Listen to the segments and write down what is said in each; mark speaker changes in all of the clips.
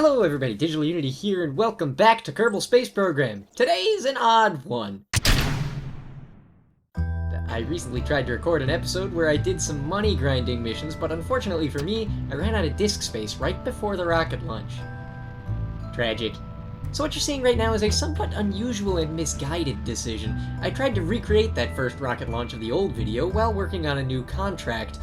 Speaker 1: Hello everybody, Digital Unity here, and welcome back to Kerbal Space Program. Today's an odd one. I recently tried to record an episode where I did some money grinding missions, but unfortunately for me, I ran out of disk space right before the rocket launch. Tragic. So what you're seeing right now is a somewhat unusual and misguided decision. I tried to recreate that first rocket launch of the old video while working on a new contract,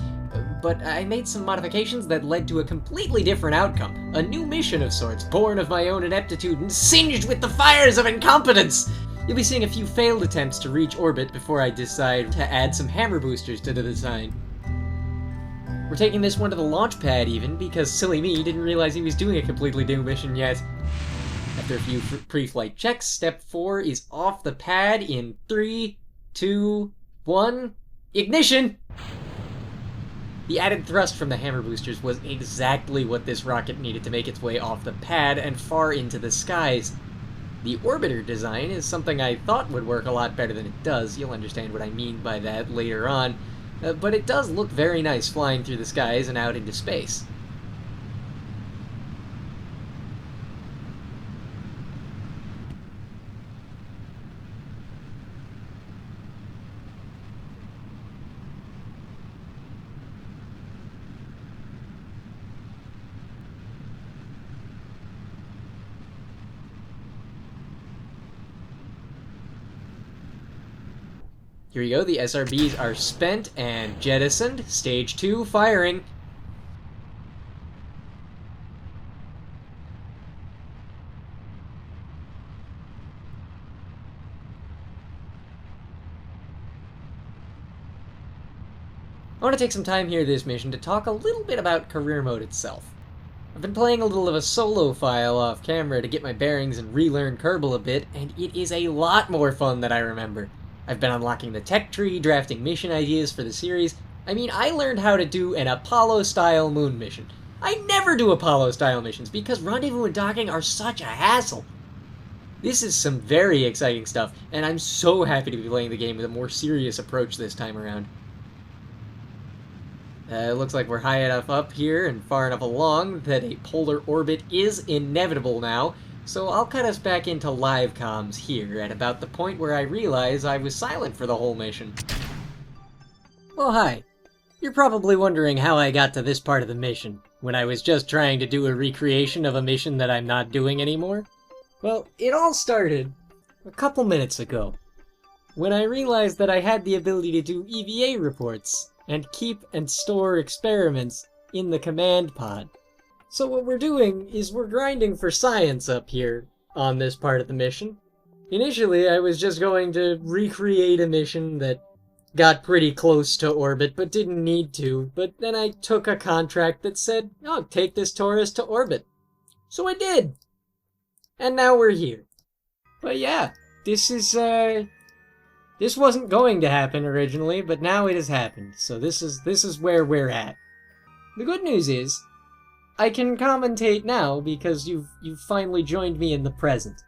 Speaker 1: but I made some modifications that led to a completely different outcome. A new mission of sorts, born of my own ineptitude and singed with the fires of incompetence! You'll be seeing a few failed attempts to reach orbit before I decide to add some hammer boosters to the design. We're taking this one to the launch pad even, because silly me didn't realize he was doing a completely new mission yet. After a few pre-flight checks, step 4 is off the pad in 3, 2, 1, ignition! The added thrust from the hammer boosters was exactly what this rocket needed to make its way off the pad and far into the skies. The orbiter design is something I thought would work a lot better than it does. You'll understand what I mean by that later on. But it does look very nice flying through the skies and out into space. Here we go, the SRBs are spent and jettisoned. Stage 2, firing. I want to take some time here this mission to talk a little bit about career mode itself. I've been playing a little of a solo file off camera to get my bearings and relearn Kerbal a bit, and it is a lot more fun than I remember. I've been unlocking the tech tree, drafting mission ideas for the series. I mean, I learned how to do an Apollo-style moon mission. I never do Apollo-style missions because rendezvous and docking are such a hassle. This is some very exciting stuff, and I'm so happy to be playing the game with a more serious approach this time around. It looks like we're high enough up here and far enough along that a polar orbit is inevitable now. So I'll cut us back into live comms here at about the point where I realize I was silent for the whole mission. Well, hi. You're probably wondering how I got to this part of the mission, when I was just trying to do a recreation of a mission that I'm not doing anymore. Well, it all started a couple minutes ago, when I realized that I had the ability to do EVA reports and keep and store experiments in the command pod. So what we're doing is we're grinding for science up here on this part of the mission. Initially, I was just going to recreate a mission that got pretty close to orbit but didn't need to, but then I took a contract that said, oh, take this Taurus to orbit. So I did! And now we're here. But yeah, this wasn't going to happen originally, but now it has happened, so this is where we're at. The good news is, I can commentate now because you've finally joined me in the present.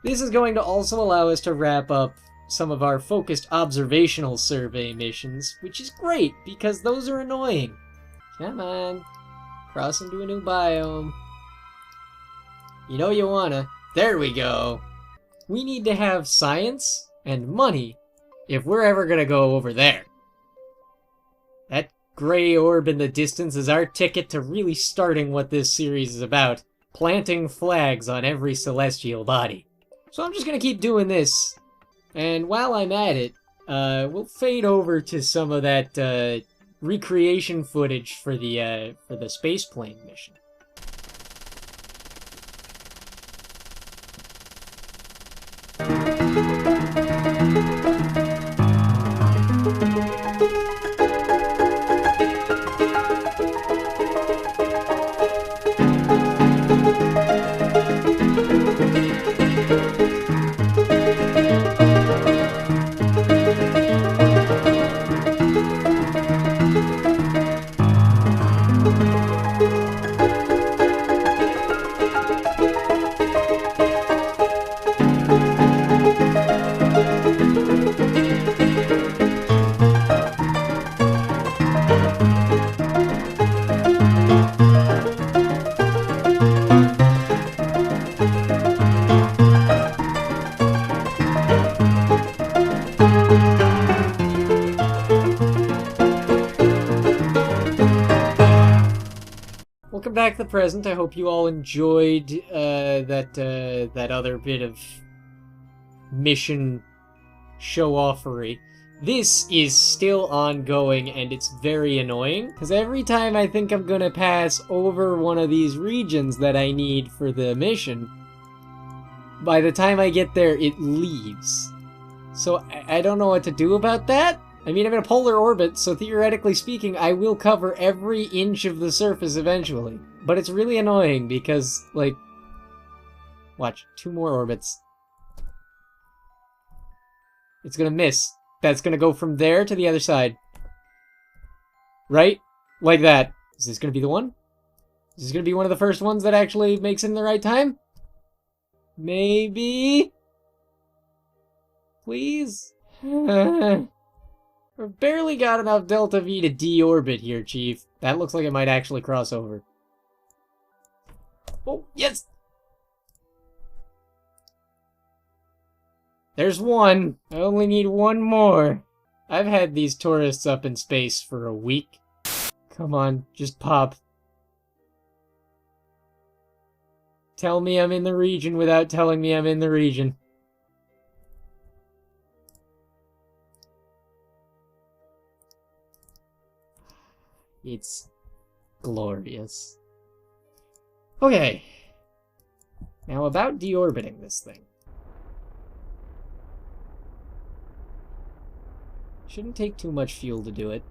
Speaker 1: This is going to also allow us to wrap up some of our focused observational survey missions, which is great because those are annoying. Come on, cross into a new biome. You know you wanna. There we go. We need to have science and money if we're ever gonna go over there. That gray orb in the distance is our ticket to really starting what this series is about. Planting flags on every celestial body. So I'm just gonna keep doing this. And while I'm at it, we'll fade over to some of that recreation footage for the spaceplane mission. back to the present. I hope you all enjoyed that other bit of mission show-offery. This is still ongoing, and it's very annoying, because every time I think I'm gonna pass over one of these regions that I need for the mission, by the time I get there, it leaves. So I don't know what to do about that. I mean, I'm in a polar orbit, so theoretically speaking, I will cover every inch of the surface eventually. But it's really annoying because, like... Watch, 2 more orbits. It's gonna miss. That's gonna go from there to the other side. Right? Like that. Is this gonna be the one? Is this gonna be one of the first ones that actually makes it in the right time? Maybe? Please? We've barely got enough Delta V to deorbit here, Chief. That looks like it might actually cross over. Oh, yes! There's one. I only need one more. I've had these tourists up in space for a week. Come on, just pop. Tell me I'm in the region without telling me I'm in the region. It's glorious. Okay. Now about deorbiting this thing. Shouldn't take too much fuel to do it.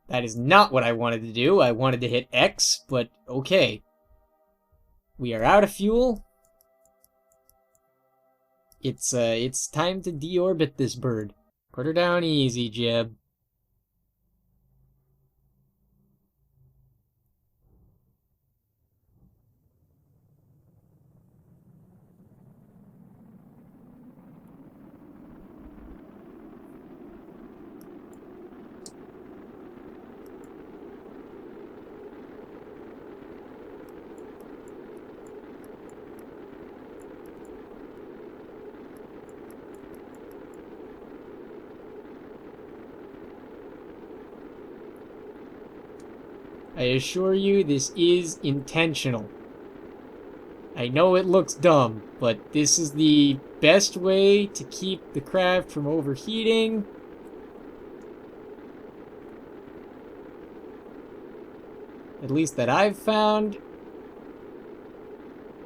Speaker 1: That is not what I wanted to do. I wanted to hit X, but okay. We are out of fuel. It's time to deorbit this bird. Put her down easy, Jeb. I assure you, this is intentional. I know it looks dumb, but this is the best way to keep the craft from overheating. At least that I've found.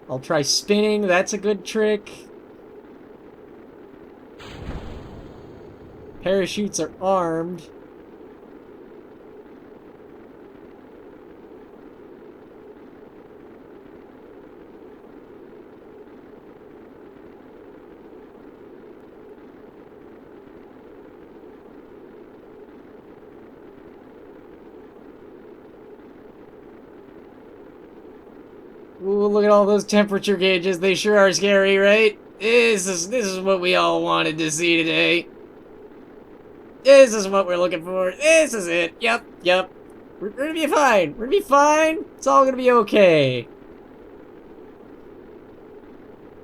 Speaker 1: I'll try spinning, that's a good trick. Parachutes are armed. Ooh, look at all those temperature gauges. They sure are scary, right? This is what we all wanted to see today. This is what we're looking for. This is it. Yep. We're gonna be fine. We're gonna be fine. It's all gonna be okay.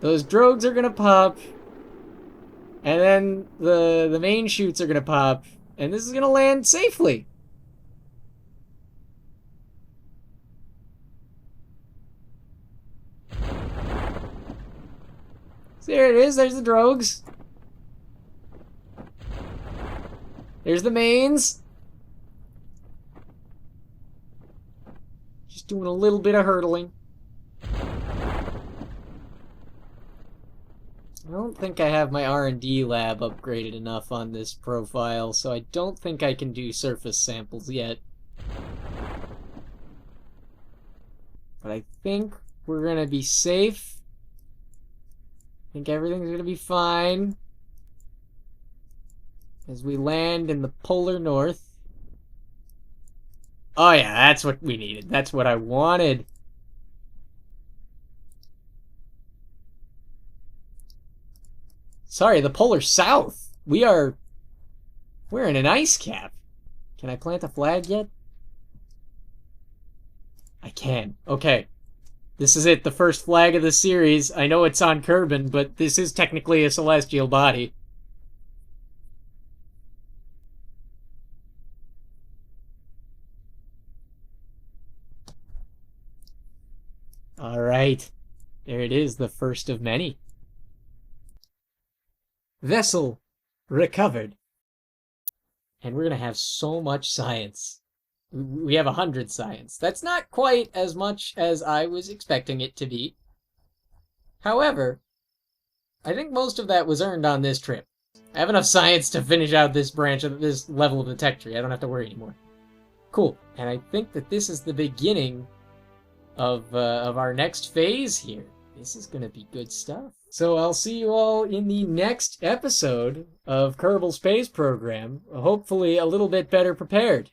Speaker 1: Those drogues are gonna pop. And then the main chutes are gonna pop. And this is gonna land safely. There it is, there's the drogues. There's the mains. Just doing a little bit of hurtling. I don't think I have my R&D lab upgraded enough on this profile, so I don't think I can do surface samples yet. But I think we're gonna be safe. I think everything's gonna be fine as we land in the polar north. Oh yeah, that's what we needed. That's what I wanted. Sorry, the polar south. We're in an ice cap. Can I plant a flag yet? I can. Okay. This is it, the first flag of the series. I know it's on Kerbin, but this is technically a celestial body. right. There it is, the first of many. Vessel recovered. And we're going to have so much science. We have 100 science. That's not quite as much as I was expecting it to be. However, I think most of that was earned on this trip. I have enough science to finish out this branch of this level of the tech tree. I don't have to worry anymore. Cool. And I think that this is the beginning of our next phase here. This is going to be good stuff. So I'll see you all in the next episode of Kerbal Space Program, hopefully a little bit better prepared.